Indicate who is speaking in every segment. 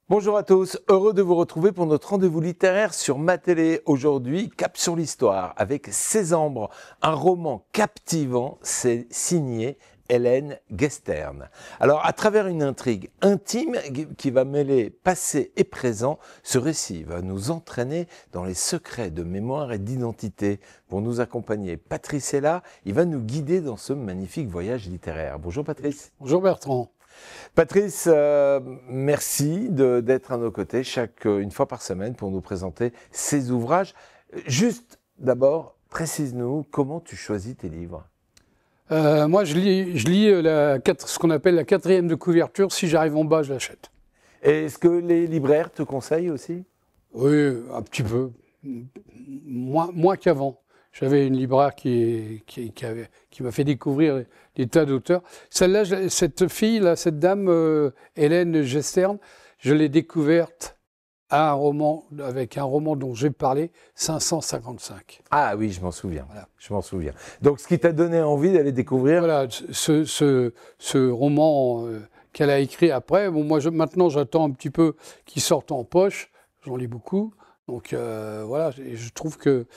Speaker 1: Bonjour à tous, heureux de vous retrouver pour notre rendez-vous littéraire sur Ma Télé. Aujourd'hui, cap sur l'histoire avec Sésambres, un roman captivant, c'est signé Hélène Guestern. Alors, à travers une intrigue intime qui va mêler passé et présent, ce récit va nous entraîner dans les secrets de mémoire et d'identité. Pour nous accompagner, Patrice est là, il va nous guider dans ce magnifique voyage littéraire. Bonjour Patrice.
Speaker 2: Bonjour Bertrand.
Speaker 1: Patrice, merci d'être à nos côtés une fois par semaine pour nous présenter ces ouvrages. Juste d'abord, précise-nous comment tu choisis tes livres.
Speaker 2: Moi, je lis ce qu'on appelle la 4e de couverture. Si j'arrive en bas, je l'achète.
Speaker 1: Est-ce que les libraires te conseillent aussi?
Speaker 2: Oui, un petit peu. Moins qu'avant. J'avais une libraire qui m'a fait découvrir des tas d'auteurs. Celle-là, cette fille-là, cette dame, Hélène Guestern, je l'ai découverte avec un roman dont j'ai parlé, 555.
Speaker 1: Ah oui, je m'en souviens. Voilà. Je m'en souviens. Donc, ce qui t'a donné envie d'aller découvrir...
Speaker 2: Voilà, ce roman qu'elle a écrit après. Bon, moi, maintenant, j'attends un petit peu qu'il sorte en poche. J'en lis beaucoup. Donc, voilà, et je trouve que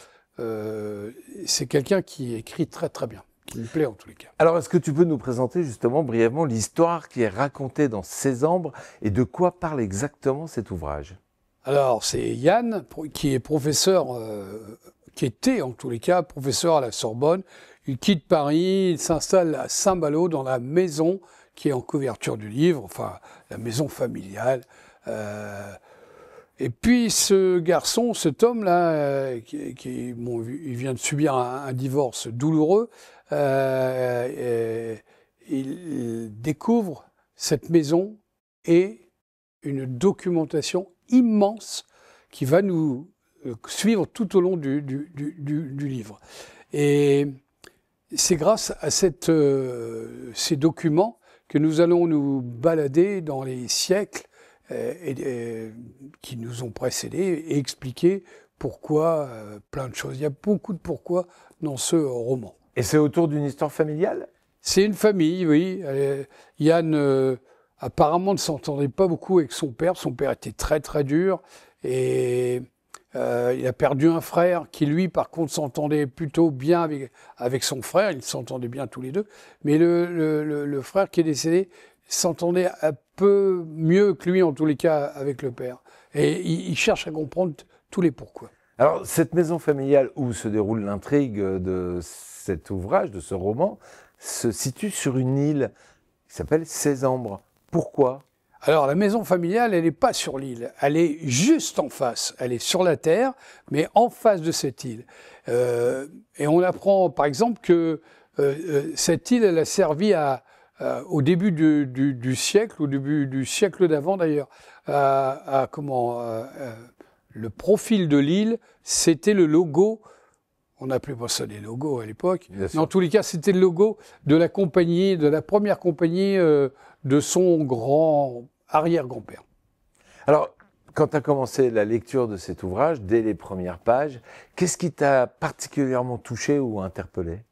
Speaker 2: c'est quelqu'un qui écrit très très bien, qui me plaît en tous les cas.
Speaker 1: Alors, est-ce que tu peux nous présenter justement brièvement l'histoire qui est racontée dans Sésambres et de quoi parle exactement cet ouvrage?
Speaker 2: Alors, c'est Yann, qui est professeur, qui était en tous les cas professeur à la Sorbonne. Il quitte Paris, il s'installe à Saint-Malo dans la maison qui est en couverture du livre, enfin la maison familiale. Et puis ce garçon, cet homme-là, bon, il vient de subir un divorce douloureux, il découvre cette maison et une documentation immense qui va nous suivre tout au long du livre. Et c'est grâce à ces documents que nous allons nous balader dans les siècles qui nous ont précédés et expliquer pourquoi, plein de choses. Il y a beaucoup de pourquoi dans ce roman.
Speaker 1: Et c'est autour d'une histoire familiale? C'est
Speaker 2: une famille, oui. Yann, apparemment, ne s'entendait pas beaucoup avec son père. Son père était très, très dur. Et il a perdu un frère qui, lui, par contre, s'entendait plutôt bien avec son frère. Ils s'entendaient bien tous les deux. Mais le frère qui est décédé s'entendait un peu mieux que lui, en tous les cas, avec le père. Et il cherche à comprendre tous les pourquoi.
Speaker 1: Alors, cette maison familiale où se déroule l'intrigue de cet ouvrage, de ce roman, se situe sur une île qui s'appelle Sésambres. Pourquoi?
Speaker 2: Alors, la maison familiale, elle n'est pas sur l'île. Elle est juste en face. Elle est sur la terre, mais en face de cette île. Et on apprend, par exemple, que cette île, elle a servi au début du siècle, au début du siècle d'avant d'ailleurs, le profil de l'île, c'était le logo. On n'appelait pas ça des logos à l'époque, mais en tous les cas, c'était le logo de la compagnie, de la première compagnie de son grand arrière-grand-père.
Speaker 1: Alors, quand tu as commencé la lecture de cet ouvrage, dès les premières pages, qu'est-ce qui t'a particulièrement touché ou interpellé?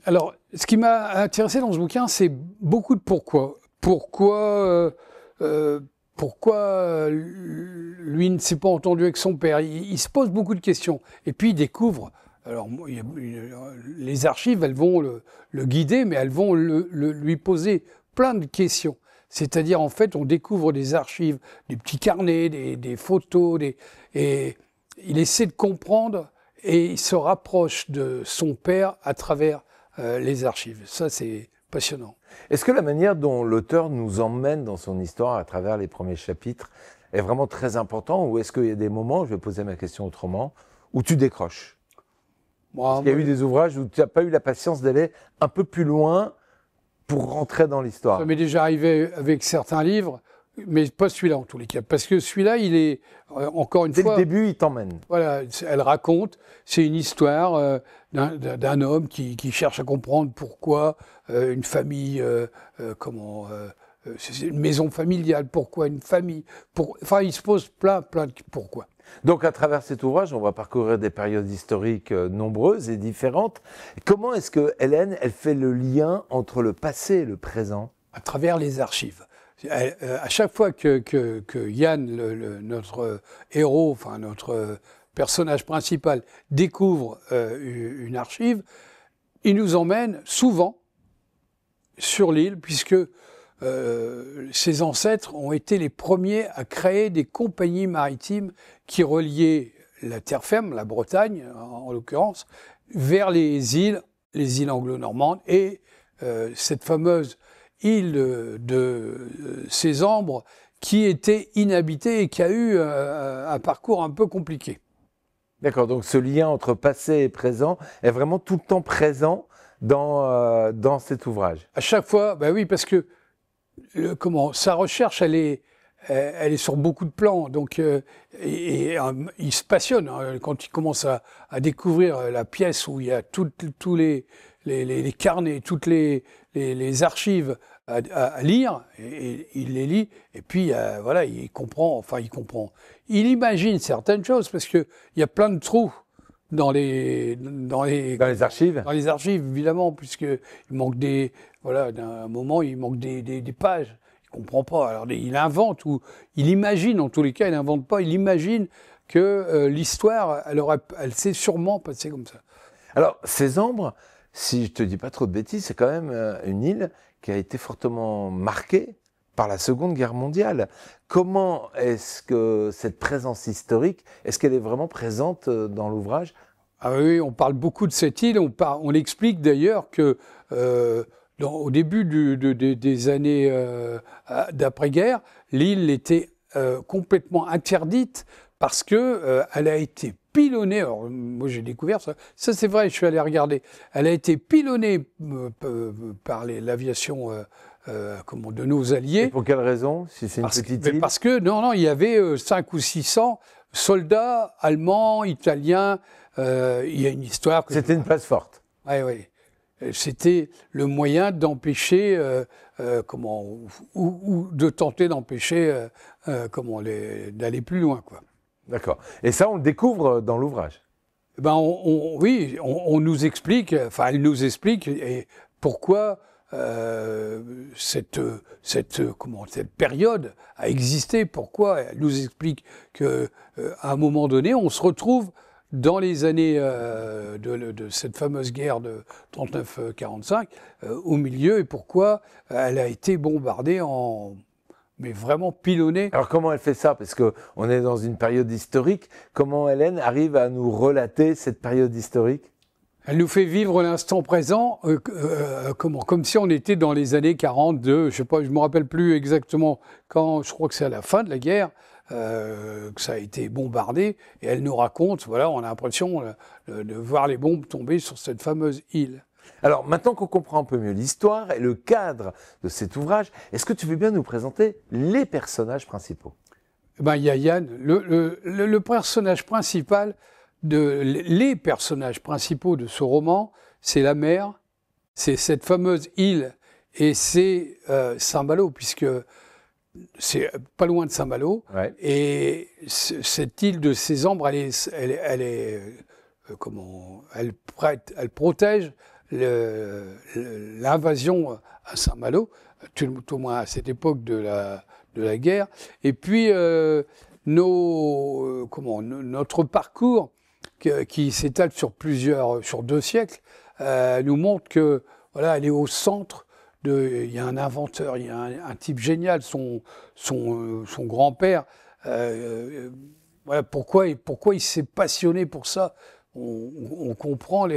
Speaker 2: Alors, ce qui m'a intéressé dans ce bouquin, c'est beaucoup de pourquoi. Pourquoi lui ne s'est pas entendu avec son père? Il se pose beaucoup de questions. Et puis il découvre, alors les archives, elles vont le guider, mais elles vont lui poser plein de questions. C'est-à-dire, en fait, on découvre des archives, des petits carnets, des photos, et il essaie de comprendre et il se rapproche de son père à travers les archives. Ça, c'est passionnant.
Speaker 1: Est-ce que la manière dont l'auteur nous emmène dans son histoire à travers les premiers chapitres est vraiment très important, ou est-ce qu'il y a des moments, je vais poser ma question autrement, où tu décroches? Il y a eu des ouvrages où tu n'as pas eu la patience d'aller un peu plus loin pour rentrer dans l'histoire.
Speaker 2: Ça m'est déjà arrivé avec certains livres, mais pas celui-là en tous les cas. Parce que celui-là, il est, encore une fois...
Speaker 1: Dès le début, il t'emmène.
Speaker 2: Voilà, elle raconte, c'est une histoire d'un homme qui cherche à comprendre pourquoi une famille, c'est une maison familiale, pourquoi une famille, enfin il se pose plein de pourquoi.
Speaker 1: Donc, à travers cet ouvrage, on va parcourir des périodes historiques nombreuses et différentes. Comment est-ce que Hélène, elle fait le lien entre le passé et le présent?
Speaker 2: À travers les archives. À chaque fois que Yann, notre héros, enfin notre personnage principal, découvre une archive, il nous emmène souvent sur l'île, puisque ses ancêtres ont été les premiers à créer des compagnies maritimes qui reliaient la terre ferme, la Bretagne en l'occurrence, vers les îles anglo-normandes, et cette fameuse île de Cézembre qui était inhabitée et qui a eu un parcours un peu compliqué.
Speaker 1: D'accord, donc ce lien entre passé et présent est vraiment tout le temps présent dans cet ouvrage.
Speaker 2: À chaque fois, ben oui, parce que sa recherche, elle est sur beaucoup de plans. Donc, il se passionne hein, quand il commence à découvrir la pièce où il y a tous les carnets, toutes les archives à lire, et il les lit, et puis voilà, il comprend. Il imagine certaines choses, parce qu'il y a plein de trous dans les
Speaker 1: archives.
Speaker 2: Dans les archives, évidemment, puisqu'il manque d'un moment, il manque des pages. Il ne comprend pas. Alors, il invente, ou il imagine, en tous les cas, il n'invente pas, il imagine que l'histoire, elle s'est sûrement passée comme ça.
Speaker 1: Alors, Cézembre, si je ne te dis pas trop de bêtises, c'est quand même une île qui a été fortement marquée par la Seconde Guerre mondiale. Comment est-ce que cette présence historique, est-ce qu'elle est vraiment présente dans l'ouvrage?
Speaker 2: Ah oui, on parle beaucoup de cette île. On explique d'ailleurs que au début des années d'après-guerre, l'île était complètement interdite parce que elle a été pilonnée. Alors moi j'ai découvert ça. Ça c'est vrai, je suis allé regarder. Elle a été pilonnée par l'aviation de nos alliés.
Speaker 1: Et pour quelle raison, si c'est une petite île?
Speaker 2: Parce que non, il y avait 500 ou 600 soldats allemands, italiens. Il y a une histoire.
Speaker 1: C'était une place forte.
Speaker 2: Oui. C'était le moyen d'empêcher, ou de tenter d'empêcher, d'aller plus loin, quoi.
Speaker 1: D'accord. Et ça, on le découvre dans l'ouvrage.
Speaker 2: Ben, oui, on nous explique, enfin, elle nous explique pourquoi cette période a existé, pourquoi elle nous explique qu'à un moment donné, on se retrouve dans les années de cette fameuse guerre de 39-45, au milieu, et pourquoi elle a été bombardée mais vraiment pilonnée.
Speaker 1: Alors comment elle fait ça? Parce qu'on est dans une période historique. Comment Hélène arrive à nous relater cette période historique?
Speaker 2: Elle nous fait vivre l'instant présent, comme si on était dans les années 42, je sais pas, je me rappelle plus exactement quand, je crois que c'est à la fin de la guerre, que ça a été bombardé, et elle nous raconte, voilà, on a l'impression de voir les bombes tomber sur cette fameuse île.
Speaker 1: Alors maintenant qu'on comprend un peu mieux l'histoire et le cadre de cet ouvrage, est-ce que tu veux bien nous présenter les personnages principaux?
Speaker 2: Ben, il y a Yann, le personnage principal, les personnages principaux de ce roman, c'est la mer, c'est cette fameuse île, et c'est Saint-Malo, puisque c'est pas loin de Saint-Malo,
Speaker 1: ouais.
Speaker 2: Et cette île de Cézembre, elle protège l'invasion à Saint-Malo, tout au moins à cette époque de la guerre. Et puis notre parcours qui s'étale sur 2 siècles nous montre que voilà, elle est au centre. Il y a un inventeur, il y a un type génial, son grand-père. Voilà pourquoi il s'est passionné pour ça. On comprend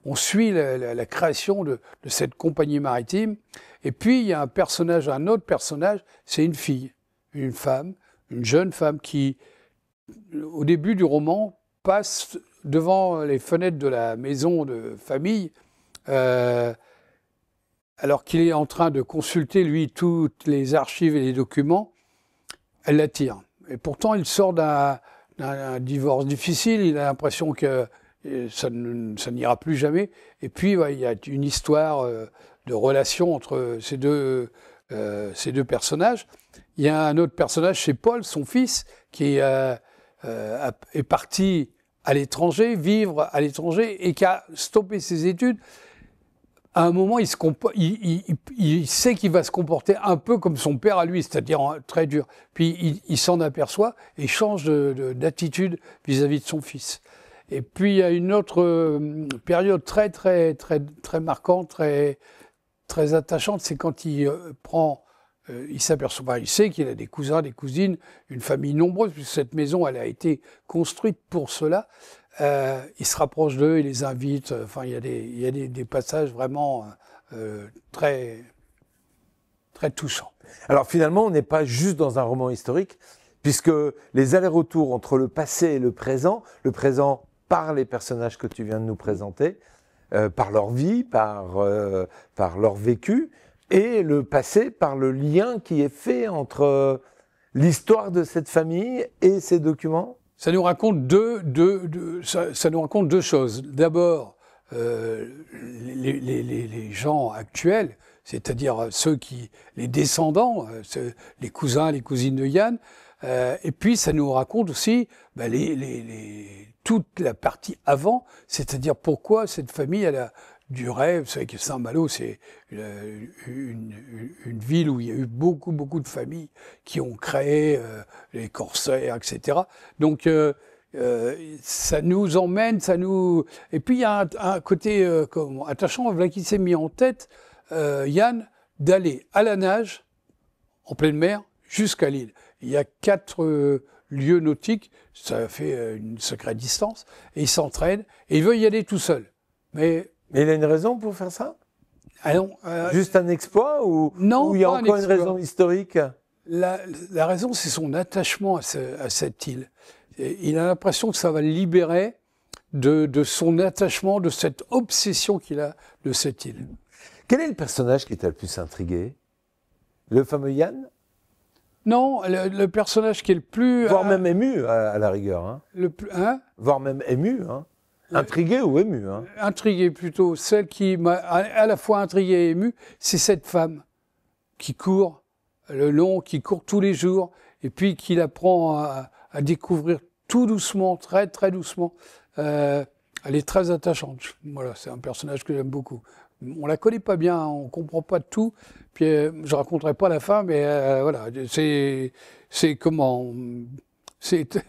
Speaker 2: on suit la création de cette compagnie maritime. Et puis il y a un autre personnage, c'est une fille, une femme, une jeune femme qui, au début du roman, passe devant les fenêtres de la maison de famille. Alors qu'il est en train de consulter, lui, toutes les archives et les documents, elle l'attire. Et pourtant, il sort d'un divorce difficile, il a l'impression que ça n'ira plus jamais. Et puis, ouais, il y a une histoire de relation entre ces deux personnages. Il y a un autre personnage, c'est Paul, son fils, qui est parti à l'étranger, vivre à l'étranger, et qui a stoppé ses études, à un moment, il sait qu'il va se comporter un peu comme son père à lui, c'est-à-dire très dur. Puis il s'en aperçoit et change d'attitude vis-à-vis de son fils. Et puis il y a une autre période très marquante, très attachante, c'est quand il il s'aperçoit, il sait qu'il a des cousins, des cousines, une famille nombreuse, puisque cette maison, elle a été construite pour cela. Il se rapproche d'eux, il les invite. Enfin, il y a des passages vraiment très touchants.
Speaker 1: Alors finalement, on n'est pas juste dans un roman historique, puisque les allers-retours entre le passé et le présent par les personnages que tu viens de nous présenter, par leur vie, par leur vécu, et le passé par le lien qui est fait entre l'histoire de cette famille et ces documents.
Speaker 2: Ça nous raconte ça nous raconte deux choses. D'abord, les gens actuels, c'est-à-dire les descendants, les cousins, les cousines de Yann. Et puis, ça nous raconte aussi toute la partie avant, c'est-à-dire pourquoi cette famille, elle a duré. Vous savez que Saint-Malo, c'est une ville où il y a eu beaucoup de familles qui ont créé les corsaires, etc. Donc, ça nous emmène, Et puis, il y a un côté attachant, voilà, qui s'est mis en tête, Yann, d'aller à la nage, en pleine mer, jusqu'à l'île. Il y a 4 lieux nautiques, ça fait une sacrée distance, et il s'entraîne, et il veut y aller tout seul. Mais
Speaker 1: il a une raison pour faire ça?
Speaker 2: Ah non,
Speaker 1: juste un exploit ou il y a encore une raison historique?
Speaker 2: La raison, c'est son attachement à cette île. Et il a l'impression que ça va le libérer de son attachement, de cette obsession qu'il a de cette île.
Speaker 1: Quel est le personnage qui t'a le plus intrigué? Le fameux Yann?
Speaker 2: Non, le personnage qui est le plus...
Speaker 1: Voire même ému, à la rigueur. Hein. Voire même ému, hein. Intrigué ou ému, hein.
Speaker 2: Intrigué plutôt. Celle qui m'a à la fois intrigué et ému, c'est cette femme qui court qui court tous les jours, et puis qui apprend à découvrir tout doucement, très doucement. Elle est très attachante. Voilà, c'est un personnage que j'aime beaucoup. On la connaît pas bien, on comprend pas tout. Puis je raconterai pas la fin, mais voilà, c'est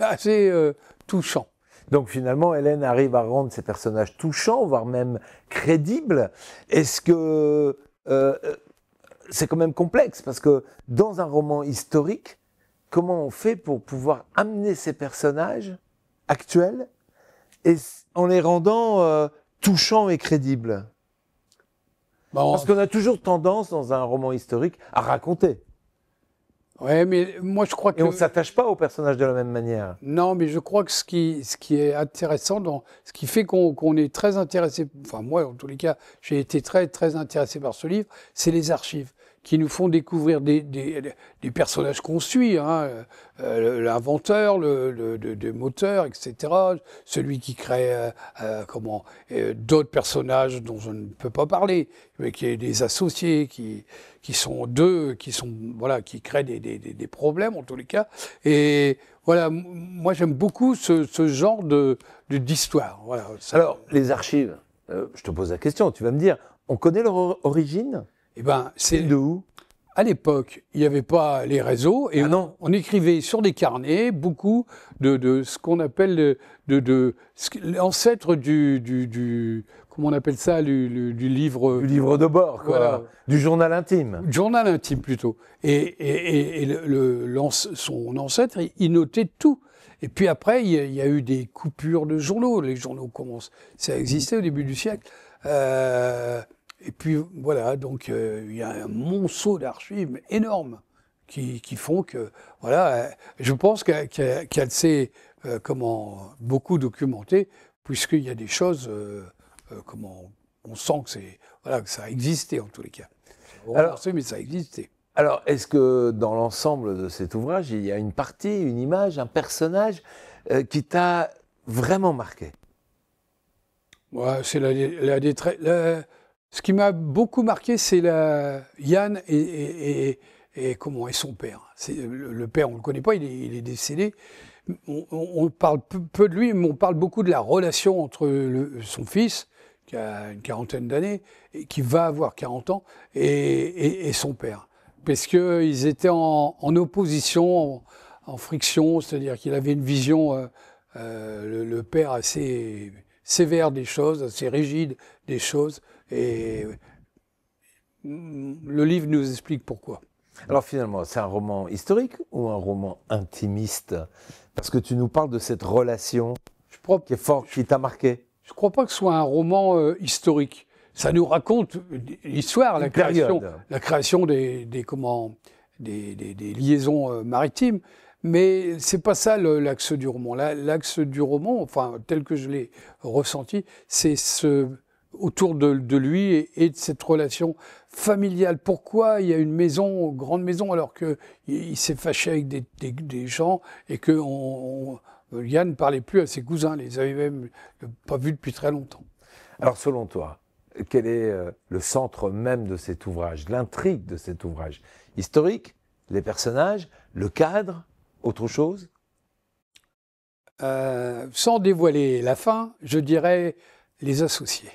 Speaker 2: assez touchant.
Speaker 1: Donc finalement, Hélène arrive à rendre ces personnages touchants, voire même crédibles. Est-ce que c'est quand même complexe? Parce que dans un roman historique, comment on fait pour pouvoir amener ces personnages actuels en les rendant touchants et crédibles? Parce qu'on a toujours tendance, dans un roman historique, à raconter.
Speaker 2: Ouais, mais moi je crois que...
Speaker 1: Et on ne s'attache pas aux personnages de la même manière.
Speaker 2: Non, mais je crois que ce qui est intéressant, ce qui fait qu'on est très intéressé, enfin moi en tous les cas, j'ai été très intéressé par ce livre, c'est les archives qui nous font découvrir des personnages qu'on suit, hein, l'inventeur, le moteur, etc. Celui qui crée d'autres personnages dont je ne peux pas parler, mais qui est des associés, qui créent des problèmes en tous les cas. Et voilà, moi j'aime beaucoup ce genre d'histoire. Voilà.
Speaker 1: Alors les archives, je te pose la question, tu vas me dire, on connaît leur origine?
Speaker 2: Eh ben,
Speaker 1: c'est de où?
Speaker 2: À l'époque, il n'y avait pas les réseaux et on écrivait sur des carnets beaucoup de ce qu'on appelle l'ancêtre du comment on appelle ça, du livre...
Speaker 1: Du livre de bord, quoi. Voilà. Du journal intime.
Speaker 2: Journal intime, plutôt. Et son ancêtre, il notait tout. Et puis après, il y a eu des coupures de journaux. Les journaux commencent... Ça existait au début du siècle. Et puis voilà, donc il y a un monceau d'archives énormes qui font que, voilà, je pense qu'elle s'est beaucoup documentée, puisqu'il y a des choses, on sent que ça a existé en tous les cas. Alors, mais ça a existé.
Speaker 1: Alors, est-ce que dans l'ensemble de cet ouvrage, il y a une partie, une image, un personnage qui t'a vraiment marqué?
Speaker 2: Ouais, c'est ce qui m'a beaucoup marqué, c'est Yann et son père. Le père, on ne le connaît pas, il est décédé. on parle peu de lui, mais on parle beaucoup de la relation entre son fils, qui a une quarantaine d'années, et qui va avoir 40 ans, et son père. Parce qu'ils étaient en opposition, en friction, c'est-à-dire qu'il avait une vision, le père assez sévère des choses, assez rigide des choses, et le livre nous explique pourquoi.
Speaker 1: Alors finalement, c'est un roman historique ou un roman intimiste? Parce que tu nous parles de cette relation qui est forte, qui t'a marqué.
Speaker 2: Je ne crois pas que ce soit un roman historique. Ça nous raconte l'histoire, la création des liaisons maritimes. Mais c'est pas ça l'axe du roman. L'axe du roman, enfin tel que je l'ai ressenti, c'est autour de lui et de cette relation familiale. Pourquoi il y a une maison, grande maison, alors qu'il s'est fâché avec des gens et que Yann ne parlait plus à ses cousins, les avait même pas vus depuis très longtemps.
Speaker 1: Alors selon toi, quel est le centre même de cet ouvrage, l'intrigue de cet ouvrage? Historique, les personnages, le cadre, autre chose?
Speaker 2: Sans dévoiler la fin, je dirais les associés.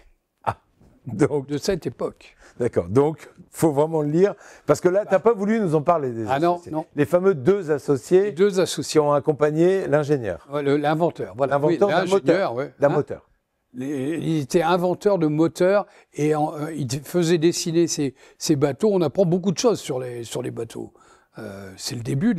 Speaker 1: Donc,
Speaker 2: de cette époque.
Speaker 1: D'accord, donc il faut vraiment le lire, parce que là, tu n'as pas voulu nous en parler des associés.
Speaker 2: Non.
Speaker 1: Les fameux deux associés qui ont accompagné l'ingénieur.
Speaker 2: L'inventeur, voilà.
Speaker 1: L'inventeur d'un moteur.
Speaker 2: Ouais.
Speaker 1: Moteur.
Speaker 2: Il était inventeur de moteurs et il faisait dessiner ces bateaux. On apprend beaucoup de choses sur les bateaux. C'est le début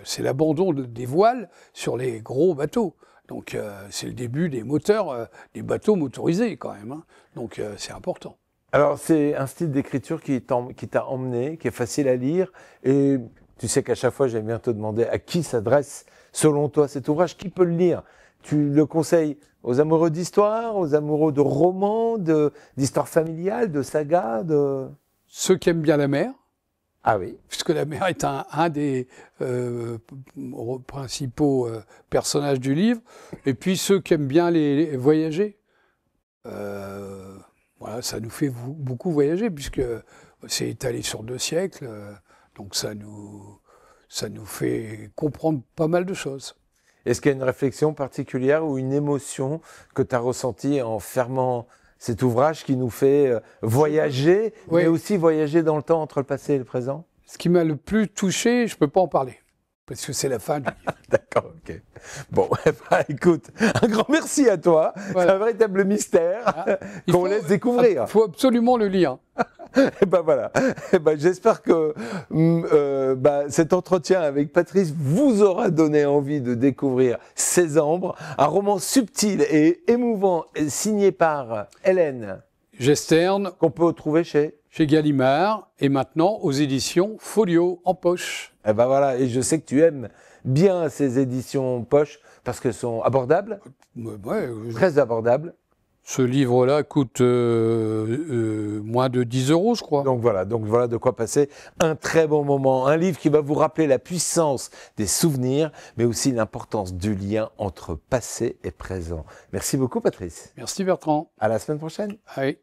Speaker 2: c'est l'abandon des voiles sur les gros bateaux. Donc c'est le début des moteurs, des bateaux motorisés quand même. Hein. Donc c'est important.
Speaker 1: Alors c'est un style d'écriture qui t'a emmené, qui est facile à lire. Et tu sais qu'à chaque fois, j'aime bien te demander à qui s'adresse, selon toi, cet ouvrage. Qui peut le lire? Tu le conseilles aux amoureux d'histoire, aux amoureux de romans, d'histoire familiale, de sagas,
Speaker 2: Ceux qui aiment bien la mer.
Speaker 1: Ah oui.
Speaker 2: Puisque la mer est un des principaux personnages du livre. Et puis ceux qui aiment bien les voyager. Voilà, ça nous fait beaucoup voyager, puisque c'est étalé sur 2 siècles. Donc ça nous fait comprendre pas mal de choses.
Speaker 1: Est-ce qu'il y a une réflexion particulière ou une émotion que tu as ressentie en fermant cet ouvrage qui nous fait voyager,
Speaker 2: oui,
Speaker 1: mais aussi voyager dans le temps entre le passé et le présent?
Speaker 2: Ce qui m'a le plus touché, je ne peux pas en parler, parce que c'est la fin du livre.
Speaker 1: D'accord, ok. Bon, écoute, un grand merci à toi. Voilà. C'est un véritable mystère qu'on laisse découvrir.
Speaker 2: Il faut absolument le lire.
Speaker 1: Et ben voilà. Et ben j'espère que cet entretien avec Patrice vous aura donné envie de découvrir Césembres, un roman subtil et émouvant signé par Hélène
Speaker 2: Gestern,
Speaker 1: qu'on peut trouver chez
Speaker 2: Gallimard et maintenant aux éditions Folio en poche.
Speaker 1: Et ben voilà, et je sais que tu aimes bien ces éditions poche parce qu'elles sont abordables, très abordables.
Speaker 2: Ce livre-là coûte moins de 10 €, je crois.
Speaker 1: Donc voilà de quoi passer un très bon moment. Un livre qui va vous rappeler la puissance des souvenirs, mais aussi l'importance du lien entre passé et présent. Merci beaucoup, Patrice.
Speaker 2: Merci, Bertrand.
Speaker 1: À la semaine prochaine.
Speaker 2: Oui.